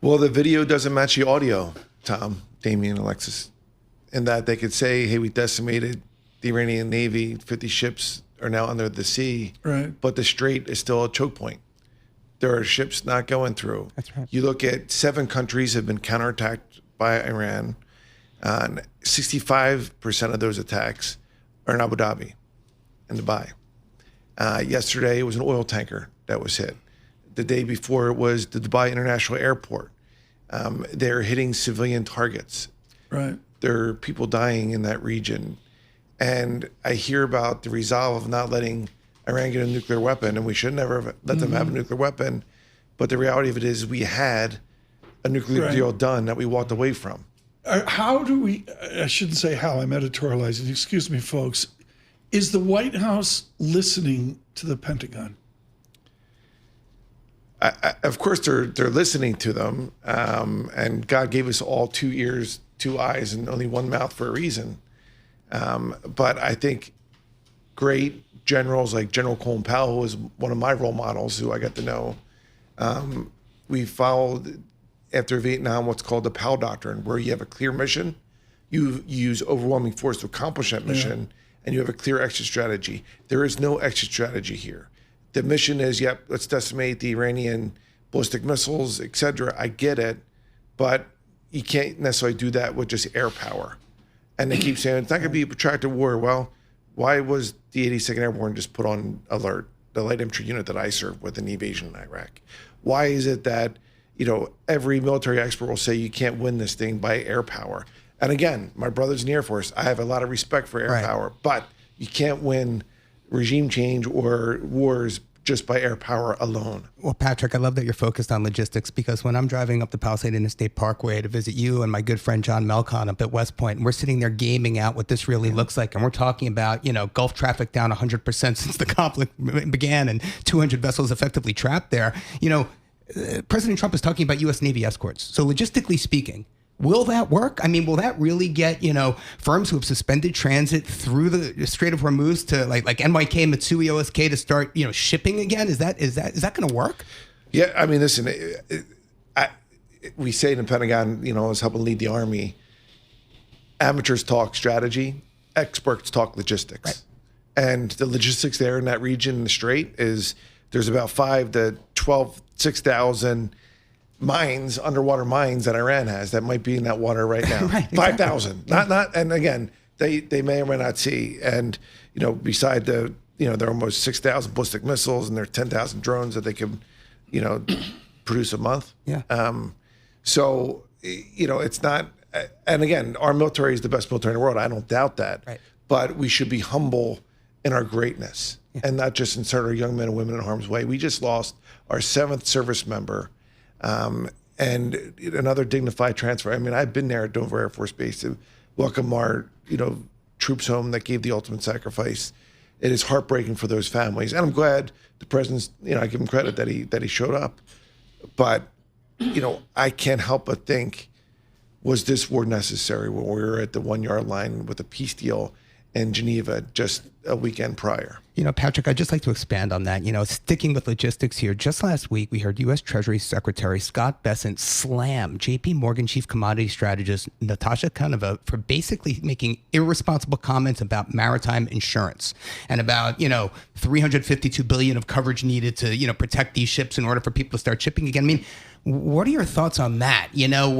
Well, the video doesn't match the audio, Tom, Damien, Alexis, in that they could say, hey, we decimated the Iranian Navy, 50 ships are now under the sea, right? But the strait is still a choke point. There are ships not going through. That's right. You look at 7 countries have been counterattacked by Iran. 65% of those attacks are in Abu Dhabi and Dubai. Yesterday, it was an oil tanker that was hit. The day before, it was the Dubai International Airport. They're hitting civilian targets. Right. There are people dying in that region. And I hear about the resolve of not letting Iran get a nuclear weapon, and we should never have let them have a nuclear weapon. But the reality of it is we had a nuclear deal done that we walked away from. How do we, I shouldn't say how, I'm editorializing, excuse me, folks. Is the White House listening to the Pentagon? Of course, they're listening to them. And God gave us all 2 ears, 2 eyes, and only 1 mouth for a reason. But I think great generals like General Colin Powell, who was one of my role models, who I got to know, we followed after Vietnam what's called the Powell Doctrine, where you have a clear mission, you use overwhelming force to accomplish that mission, and you have a clear exit strategy. There is no exit strategy here. The mission is, yep, let's decimate the Iranian ballistic missiles, et cetera. I get it, but you can't necessarily do that with just air power. And they keep saying it's not going to be a protracted war. Well, why was the 82nd Airborne just put on alert, the light infantry unit that I served with in the invasion in Iraq? Why is it that, every military expert will say you can't win this thing by air power? And again, my brother's in the Air Force. I have a lot of respect for air power, but you can't win regime change or wars just by air power alone. Well, Patrick, I love that you're focused on logistics, because when I'm driving up the Palisade Interstate Parkway to visit you and my good friend John Melcon up at West Point, and we're sitting there gaming out what this really looks like, and we're talking about, Gulf traffic down 100% since the conflict began and 200 vessels effectively trapped there. President Trump is talking about U.S. Navy escorts. So logistically speaking, will that work? I mean, will that really get, firms who have suspended transit through the Strait of Hormuz to like NYK, Mitsui, OSK to start, shipping again? Is that going to work? Yeah, I mean, listen, we say in the Pentagon, is helping lead the Army. Amateurs talk strategy, experts talk logistics. Right. And the logistics there in that region, in the Strait, is there's about 6,000 mines, underwater mines that Iran has that might be in that water right now. Right, exactly. 5,000. Not, and again, they may or may not see. And, beside there are almost 6,000 ballistic missiles and there are 10,000 drones that they can, produce a month. Yeah. So, it's not, and again, our military is the best military in the world. I don't doubt that. Right. But we should be humble in our greatness and not just insert our young men and women in harm's way. We just lost our 7th service member and another dignified transfer. I mean, I've been there at Dover Air Force Base to welcome our, troops home that gave the ultimate sacrifice. It is heartbreaking for those families. And I'm glad the president's, I give him credit that he showed up. But, I can't help but think, was this war necessary when we were at the 1-yard line with a peace deal in Geneva just a weekend prior? Patrick, I'd just like to expand on that. Sticking with logistics here, just last week, we heard U.S. Treasury Secretary Scott Bessent slam J.P. Morgan chief commodity strategist Natasha Kanova for basically making irresponsible comments about maritime insurance and about, $352 billion of coverage needed to, protect these ships in order for people to start shipping again. I mean, what are your thoughts on that?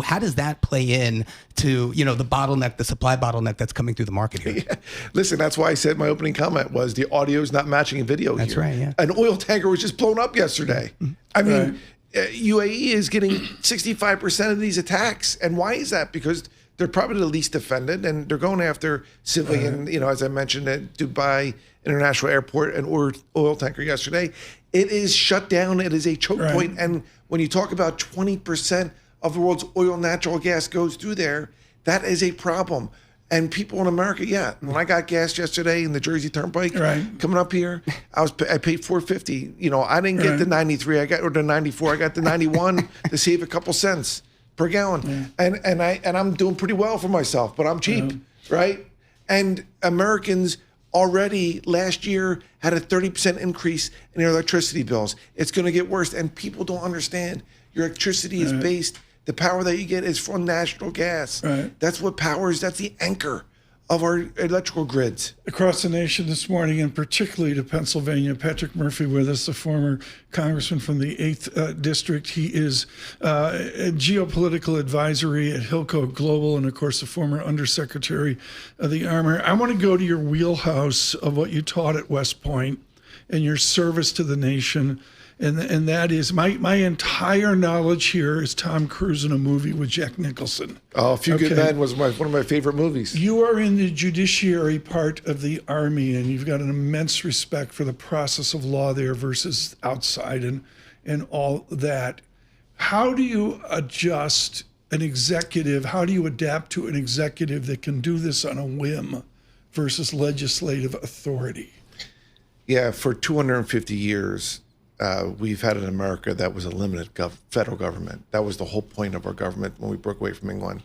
How does that play in to, the bottleneck, the supply bottleneck that's coming through the market here? Yeah. Listen, that's why I said my opening comment was the audio is not matching a video here. That's right, yeah. An oil tanker was just blown up yesterday. I mean, UAE is getting 65% of these attacks. And why is that? Because they're probably the least defended, and they're going after civilian, as I mentioned at Dubai International Airport, an oil tanker yesterday. It is shut down. It is a choke point. And when you talk about 20% of the world's oil and natural gas goes through there, that is a problem. And people in America, when I got gas yesterday in the Jersey Turnpike coming up here, I paid $4.50. I didn't get the 93, or the 94. I got the 91 to save a couple cents per gallon. And I'm doing pretty well for myself, but I'm cheap, right? And Americans already last year had a 30% increase in their electricity bills. It's going to get worse, and people don't understand. Your electricity is based The power that you get is from natural gas. Right. That's the anchor of our electrical grids. Across the nation this morning, and particularly to Pennsylvania, Patrick Murphy with us, a former congressman from the 8th District. He is a Geopolitical Advisory at Hilco Global, and of course, the former Undersecretary of the Army. I want to go to your wheelhouse of what you taught at West Point and your service to the nation. And that is my entire knowledge here is Tom Cruise in a movie with Jack Nicholson. Oh, A Few Good Men was one of my favorite movies. You are in the judiciary part of the Army, and you've got an immense respect for the process of law there versus outside and all that. How do you adjust an executive? How do you adapt to an executive that can do this on a whim versus legislative authority? Yeah, for 250 years, we've had in America that was a limited federal government. That was the whole point of our government when we broke away from England.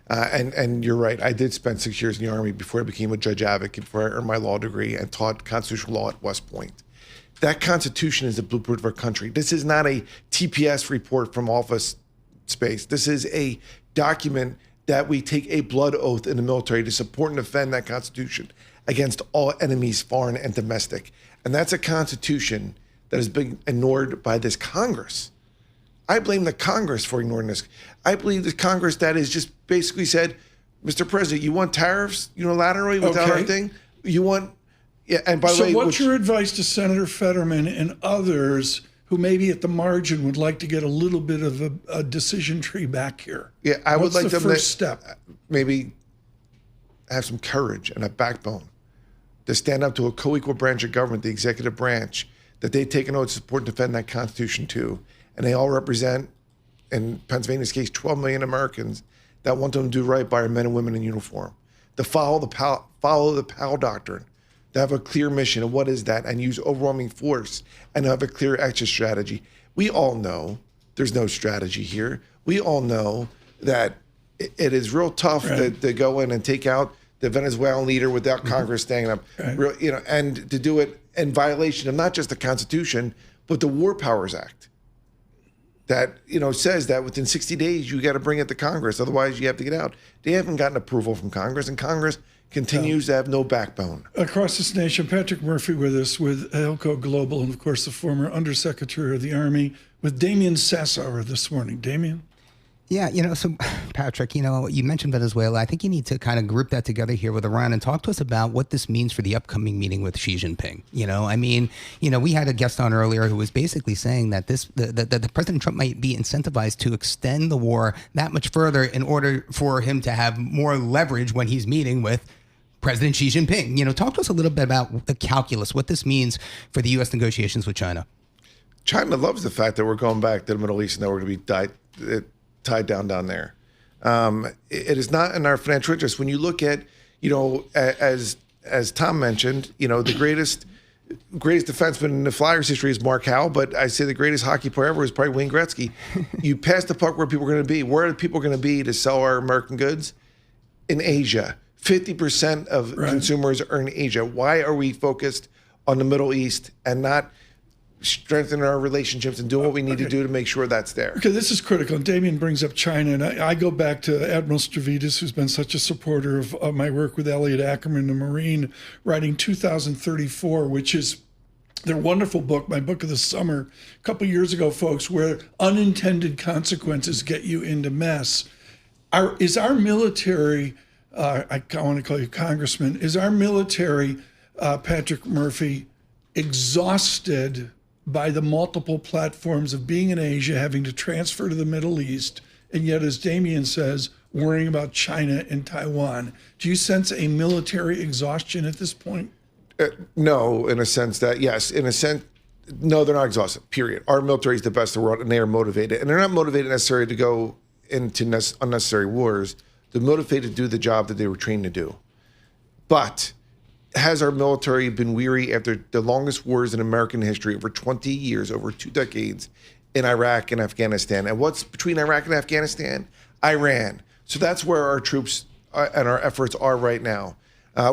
And you're right. I did spend 6 years in the Army before I became a judge advocate, before I earned my law degree and taught constitutional law at West Point. That Constitution is the blueprint of our country. This is not a TPS report from office space. This is a document that we take a blood oath in the military to support and defend that Constitution against all enemies, foreign and domestic. And that's a Constitution that has been ignored by this Congress. I blame the Congress for ignoring this. I believe the Congress that has just basically said, Mr. President, you want tariffs unilaterally without our thing? You want, yeah, and by the way. So what's your advice to Senator Fetterman and others who maybe at the margin would like to get a little bit of a decision tree back here? Yeah, I would like the them first step? Maybe have some courage and a backbone to stand up to a co-equal branch of government, the executive branch, that they take an oath to support and defend that Constitution too. And they all represent, in Pennsylvania's case, 12 million Americans that want them to do right by our men and women in uniform, to follow the Powell Doctrine, to have a clear mission of what is that, and use overwhelming force, and have a clear exit strategy. We all know there's no strategy here. We all know that it is real tough to go in and take out the Venezuelan leader without Congress standing up, and to do it in violation of not just the Constitution, but the War Powers Act that, says that within 60 days, you got to bring it to Congress. Otherwise, you have to get out. They haven't gotten approval from Congress, and Congress continues to have no backbone. Across this nation, Patrick Murphy with us with Hilco Global, and of course, the former Undersecretary of the Army, with Damian Sassower this morning. Damian? Yeah, so Patrick, you mentioned Venezuela. I think you need to kind of group that together here with Iran and talk to us about what this means for the upcoming meeting with Xi Jinping. We had a guest on earlier who was basically saying that that President Trump might be incentivized to extend the war that much further in order for him to have more leverage when he's meeting with President Xi Jinping. Talk to us a little bit about the calculus, what this means for the U.S. negotiations with China. China loves the fact that we're going back to the Middle East and that we're going to be tied down there. It is not in our financial interest. When you look at, as Tom mentioned, the greatest defenseman in the Flyers history is Mark Howe, but I say the greatest hockey player ever is probably Wayne Gretzky. You pass the puck where people are going to be. Where are people going to be to sell our American goods? In Asia. 50% of consumers are in Asia. Why are we focused on the Middle East and not strengthen our relationships and do what we need to do to make sure that's there? Okay, this is critical. And Damian brings up China, and I go back to Admiral Stavridis, who's been such a supporter of my work with Elliot Ackerman, the Marine, writing 2034, which is their wonderful book, my book of the summer, a couple years ago, folks, where unintended consequences get you into mess. Is our military, I want to call you Congressman, is our military, Patrick Murphy, exhausted by the multiple platforms of being in Asia, having to transfer to the Middle East, and yet, as Damian says, worrying about China and Taiwan? Do you sense a military exhaustion at this point? No, in a sense that, yes. In a sense, no, they're not exhausted, period. Our military is the best in the world, and they are motivated. And they're not motivated necessarily to go into unnecessary wars. They're motivated to do the job that they were trained to do. But has our military been weary after the longest wars in American history, over 20 years, over 2 decades, in Iraq and Afghanistan? And what's between Iraq and Afghanistan? Iran. So that's where our troops and our efforts are right now,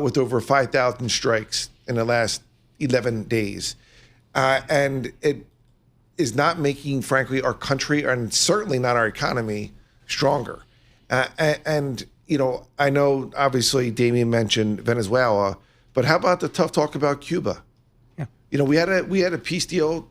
with over 5,000 strikes in the last 11 days. And it is not making, frankly, our country, and certainly not our economy, stronger. And I know obviously Damien mentioned Venezuela, but how about the tough talk about Cuba? Yeah. We had a peace deal.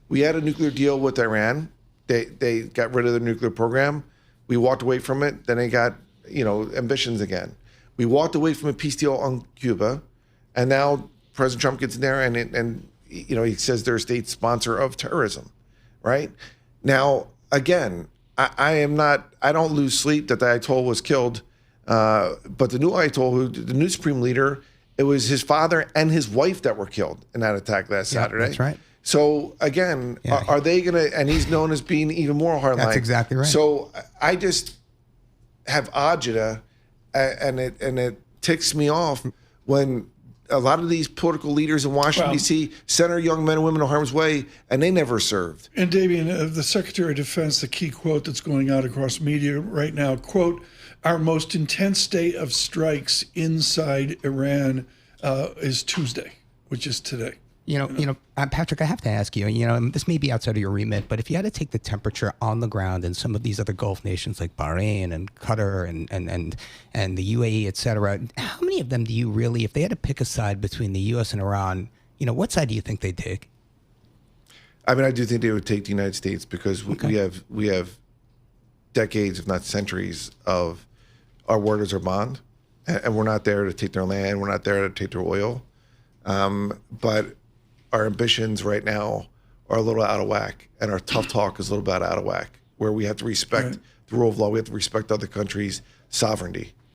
We had a nuclear deal with Iran. They got rid of their nuclear program. We walked away from it. Then they got ambitions again. We walked away from a peace deal on Cuba, and now President Trump gets in there and he says they're a state sponsor of terrorism, right? Now again, I don't lose sleep that the Ayatollah was killed, but the new Ayatollah, the new supreme leader, it was his father and his wife that were killed in that attack last Saturday. That's right. So again, are they going to? And he's known as being even more hardline. That's exactly right. So I just have agita, and it ticks me off when a lot of these political leaders in Washington D.C. send our young men and women to harm's way, and they never served. And Damien, the Secretary of Defense, the key quote that's going out across media right now, quote, "Our most intense day of strikes inside Iran is Tuesday," which is today. Patrick, I have to ask you, this may be outside of your remit, but if you had to take the temperature on the ground in some of these other Gulf nations like Bahrain and Qatar and the UAE, et cetera, how many of them do you really, if they had to pick a side between the U.S. and Iran, what side do you think they'd take? I mean, I do think they would take the United States because we have decades, if not centuries, of our word is our bond, and we're not there to take their land, we're not there to take their oil, but our ambitions right now are a little out of whack, and our tough talk is a little bit out of whack, where we have to respect the rule of law. We have to respect other countries' sovereignty.